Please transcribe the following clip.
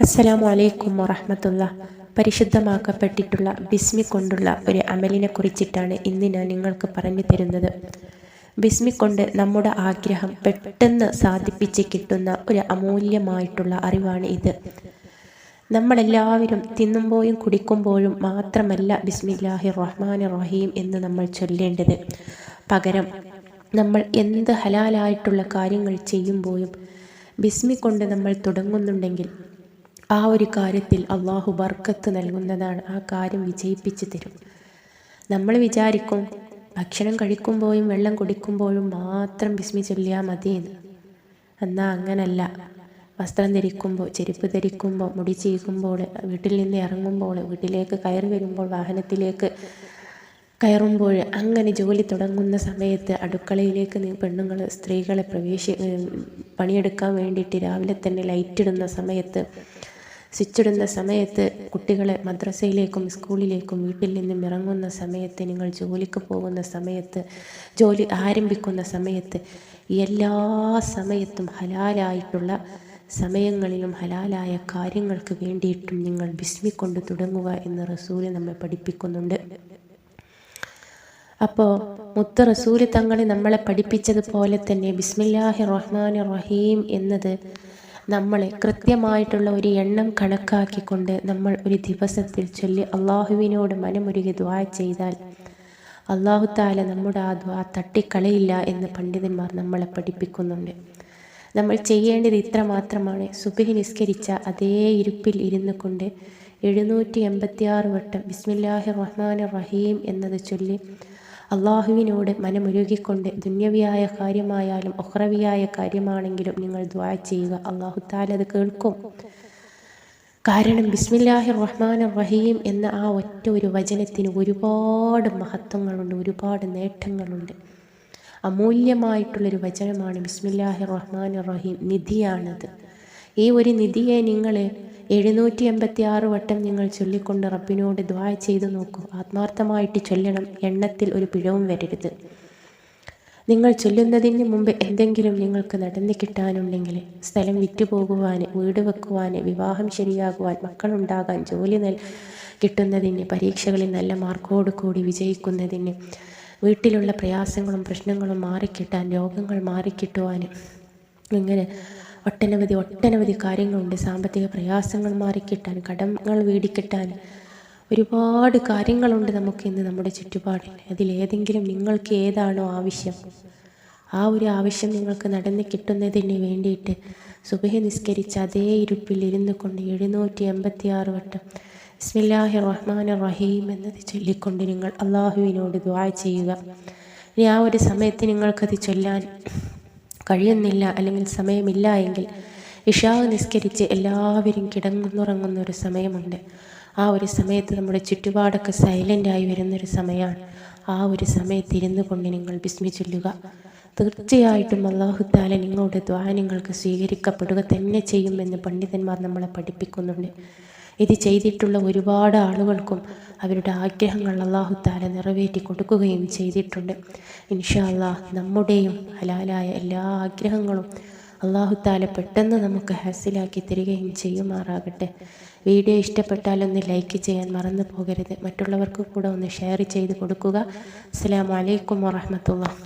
അസ്സലാമു അലൈക്കും വറഹ്മത്തുള്ളാ. പരിശുദ്ധമാക്കപ്പെട്ടിട്ടുള്ള ബിസ്മി കൊണ്ടുള്ള ഒരു അമലിനെ കുറിച്ചിട്ടാണ് ഇന്ന് ഞാൻ നിങ്ങൾക്ക് പറഞ്ഞു തരുന്നത്. ബിസ്മി കൊണ്ട് നമ്മുടെ ആഗ്രഹം പെട്ടെന്ന് സാധിപ്പിച്ച് കിട്ടുന്ന ഒരു അമൂല്യമായിട്ടുള്ള അറിവാണ് ഇത്. നമ്മളെല്ലാവരും തിന്നുമ്പോഴും കുടിക്കുമ്പോഴും മാത്രമല്ല ബിസ്മില്ലാഹിർ റഹ്മാനിർ റഹീം എന്ന് നമ്മൾ ചൊല്ലേണ്ടത്. പകരം നമ്മൾ എന്ത് ഹലാലായിട്ടുള്ള കാര്യങ്ങൾ ചെയ്യുമ്പോഴും ബിസ്മി കൊണ്ട് നമ്മൾ തുടങ്ങുന്നുണ്ടെങ്കിൽ ആ ഒരു കാര്യത്തിൽ അള്ളാഹു ബർക്കത്ത് നൽകുന്നതാണ്. ആ കാര്യം വിജയിപ്പിച്ച് തരും. നമ്മൾ വിചാരിക്കും ഭക്ഷണം കഴിക്കുമ്പോഴും വെള്ളം കുടിക്കുമ്പോഴും മാത്രം ബിസ്മി ചൊല്ലിയാൽ മതിയെന്ന്. എന്നാൽ അങ്ങനല്ല. വസ്ത്രം ധരിക്കുമ്പോൾ, ചെരുപ്പ് ധരിക്കുമ്പോൾ, മുടി ചീകുമ്പോൾ, വീട്ടിൽ നിന്ന് ഇറങ്ങുമ്പോൾ, വീട്ടിലേക്ക് കയറി വരുമ്പോൾ, വാഹനത്തിലേക്ക് കയറുമ്പോൾ, അങ്ങനെ ജോലി തുടങ്ങുന്ന സമയത്ത്, അടുക്കളയിലേക്ക് പെണ്ണുങ്ങൾ സ്ത്രീകളെ പണിയെടുക്കാൻ വേണ്ടിയിട്ട് രാവിലെ തന്നെ ലൈറ്റ് ഇടുന്ന സമയത്ത്, സ്വിച്ചിടുന്ന സമയത്ത്, കുട്ടികളെ മദ്രസയിലേക്കും സ്കൂളിലേക്കും വീട്ടിൽ നിന്നും ഇറങ്ങുന്ന സമയത്ത്, നിങ്ങൾ ജോലിക്ക് പോകുന്ന സമയത്ത്, ജോലി ആരംഭിക്കുന്ന സമയത്ത്, എല്ലാ സമയത്തും ഹലാലായിട്ടുള്ള സമയങ്ങളിലും ഹലാലായ കാര്യങ്ങൾക്ക് വേണ്ടിയിട്ടും നിങ്ങൾ ബിസ്മി കൊണ്ട് തുടങ്ങുക എന്ന് റസൂല് നമ്മെ പഠിപ്പിക്കുന്നുണ്ട്. അപ്പോൾ മുത്ത് റസൂല് തങ്ങളെ നമ്മളെ പഠിപ്പിച്ചതുപോലെ തന്നെ ബിസ്മില്ലാഹിർ റഹ്മാനിർ റഹീം എന്നത് നമ്മളെ കൃത്യമായിട്ടുള്ള ഒരു എണ്ണം കണക്കാക്കിക്കൊണ്ട് നമ്മൾ ഒരു ദിവസത്തിൽ ചൊല്ലി അള്ളാഹുവിനോട് മനമുരുകി ദുആ ചെയ്താൽ അള്ളാഹു തആല നമ്മുടെ ആ ദുആ തട്ടിക്കളയില്ല എന്ന് പണ്ഡിതന്മാർ നമ്മളെ പഠിപ്പിക്കുന്നുണ്ട്. നമ്മൾ ചെയ്യേണ്ടത് ഇത്ര മാത്രമാണ്. സുബ്ഹി നിസ്കരിച്ച അതേ ഇരുപ്പിൽ ഇരുന്നു കൊണ്ട് 786 വട്ടം ബിസ്മില്ലാഹിർ റഹ്മാനിർ റഹീം എന്നത് ചൊല്ലി അള്ളാഹുവിനോട് മനമുരുകിക്കൊണ്ട് ദുന്യവിയായ കാര്യമായാലും ഉഖ്റവിയായ കാര്യമാണെങ്കിലും നിങ്ങൾ ദുആ ചെയ്യുക. അള്ളാഹു തആല അത് കേൾക്കും. കാരണം ബിസ്മില്ലാഹിർ റഹ്മാനിർ റഹീം എന്ന ആ ഒറ്റ ഒരു വചനത്തിന് ഒരുപാട് മഹത്വങ്ങളുണ്ട്, ഒരുപാട് നേട്ടങ്ങളുണ്ട്. അമൂല്യമായിട്ടുള്ളൊരു വചനമാണ് ബിസ്മില്ലാഹിർ റഹ്മാനിർ റഹീം. നിധിയാണത്. ഈ ഒരു നിധിയെ നിങ്ങൾ 786 വട്ടം നിങ്ങൾ ചൊല്ലിക്കൊണ്ട് റബ്ബിനോട് ദുആ ചെയ്തു നോക്കൂ. ആത്മാർത്ഥമായിട്ട് ചൊല്ലണം. എണ്ണത്തിൽ ഒരു പിഴവും വരരുത്. നിങ്ങൾ ചൊല്ലുന്നതിന് മുമ്പ് എന്തെങ്കിലും നിങ്ങൾക്ക് നടന്നു കിട്ടാനുണ്ടെങ്കിൽ, സ്ഥലം വിറ്റുപോകുവാൻ, വീട് വെക്കുവാൻ, വിവാഹം ശരിയാകുവാൻ, മക്കളുണ്ടാകാൻ, ജോലി കിട്ടുന്നതിന്, പരീക്ഷകളിൽ നല്ല മാർക്കോട് കൂടി വിജയിക്കുന്നതിന്, വീട്ടിലുള്ള പ്രയാസങ്ങളും പ്രശ്നങ്ങളും മാറിക്കിട്ടാൻ, രോഗങ്ങൾ മാറിക്കിട്ടുവാൻ, ഇങ്ങനെ ഒട്ടനവധി കാര്യങ്ങളുണ്ട്. സാമ്പത്തിക പ്രയാസങ്ങൾ മാറിക്കിട്ടാൻ, കടങ്ങൾ വീടിക്കിട്ടാൻ, ഒരുപാട് കാര്യങ്ങളുണ്ട് നമുക്ക് ഇന്ന് നമ്മുടെ ചുറ്റുപാടിൽ. അതിലേതെങ്കിലും നിങ്ങൾക്ക് ഏതാണോ ആവശ്യം, ആ ഒരു ആവശ്യം നിങ്ങൾക്ക് നടന്ന് കിട്ടുന്നതിന് വേണ്ടിയിട്ട് സുബ്ഹി നിസ്കരിച്ച് അതേ ഇരുപ്പിൽ ഇരുന്നു കൊണ്ട് 786 വട്ടം ബിസ്മില്ലാഹിർ റഹ്മാനിർ റഹീം എന്നത് ചൊല്ലിക്കൊണ്ട് നിങ്ങൾ അള്ളാഹുവിനോട് ദുആ ചെയ്യുക. ഇനി ആ ഒരു സമയത്ത് നിങ്ങൾക്കത് ചൊല്ലാൻ കഴിയുന്നില്ല, അല്ലെങ്കിൽ സമയമില്ല എങ്കിൽ ഇശാ നിസ്കരിച്ച് എല്ലാവരും കിടന്നുറങ്ങുന്ന ഒരു സമയമുണ്ട്. ആ ഒരു സമയത്ത് നമ്മുടെ ചുറ്റുപാടൊക്കെ സൈലൻ്റായി വരുന്നൊരു സമയമാണ്. ആ ഒരു സമയത്ത് ഇരുന്നു കൊണ്ട് നിങ്ങൾ ബിസ്മി ചൊല്ലുക. തീർച്ചയായിട്ടും അല്ലാഹു തആല നിങ്ങളുടെ ദുആ നിങ്ങൾക്ക് സ്വീകരിക്കപ്പെടുക തന്നെ ചെയ്യുമെന്ന് പണ്ഡിതന്മാർ നമ്മളെ പഠിപ്പിക്കുന്നുണ്ട്. ഇത് ചെയ്തിട്ടുള്ള ഒരുപാട് ആളുകൾക്കും അവരുടെ ആഗ്രഹങ്ങൾ അല്ലാഹു തആല നിറവേറ്റി കൊടുക്കുകയും ചെയ്തിട്ടുണ്ട്. ഇൻഷാ അല്ലാഹ് നമ്മുടെയും ഹലാലായ എല്ലാ ആഗ്രഹങ്ങളും അല്ലാഹു തആല പെട്ടെന്ന് നമുക്ക് ഹാസിലാക്കി തരികയും ചെയ്യുമാറാകട്ടെ. വീഡിയോ ഇഷ്ടപ്പെട്ടാലൊന്ന് ലൈക്ക് ചെയ്യാൻ മറന്നു പോകരുത്. മറ്റുള്ളവർക്ക് കൂടെ ഒന്ന് ഷെയർ ചെയ്ത് കൊടുക്കുക. അസ്സലാമു അലൈക്കും വറഹ്മത്തുള്ളാഹി.